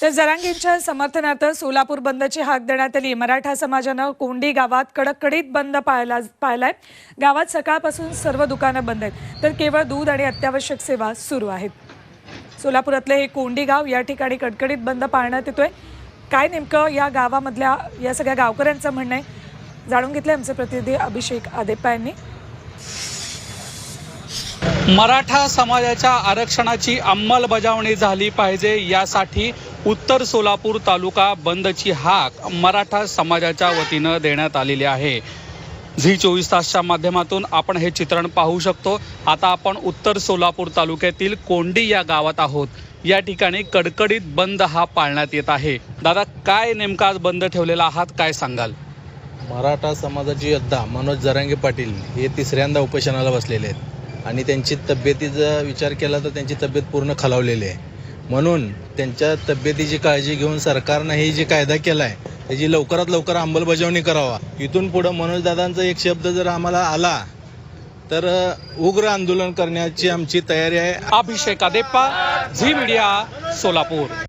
तर जरांगेंच्या समर्थनार्थ सोलापूर बंदची हाक देण्यात आली। मराठा समाजानं कोंडी गावात कडकडीत बंद पाळलाय। गावात सकाळपासून सर्व दुकानं बंद आहेत, तर केवळ दूध आणि अत्यावश्यक सेवा सुरू आहेत। सोलापुरातले हे कोंडी गाव या ठिकाणी कडकडीत बंद पाळण्यात येतोय। काय नेमकं या गावामधल्या या सगळ्या गावकऱ्यांचं म्हणणं आहे जाणून घेतले आमचे प्रतिनिधी अभिषेक आदेप्पा यांनी। मराठा समाजाच्या आरक्षणाची अंमलबजावणी झाली पाहिजे यासाठी उत्तर सोलापूर तालुका बंदची हाक मराठा समाजाच्या वतीनं देण्यात आलेली आहे। झी 24 तासच्या माध्यमातून आपण हे चित्रण पाहू शकतो। आता आपण उत्तर सोलापूर तालुक्यातील कोंडी या गावात आहोत। या ठिकाणी कडकडीत बंद हा पाळण्यात येत आहे। दादा, काय नेमका आज बंद ठेवलेला आहात, काय सांगाल? मराठा समाजाचे योद्धा मनोज जरांगे पाटील हे तिसऱ्यांदा उपोषणाला बसलेले आहेत आणि त्यांची तब्येतीचा विचार केला तर त्यांची तब्येत पूर्ण खालावलेली आहे। म्हणून त्यांच्या तब्येतीची काळजी घेऊन सरकारनं हे जे कायदा केला आहे त्याची लवकरात लवकर अंमलबजावणी करावा। इथून पुढं मनोजदादांचा एक शब्द जर आम्हाला आला तर उग्र आंदोलन करण्याची आमची तयारी आहे। अभिषेक आदेप्पा, झी मीडिया, सोलापूर।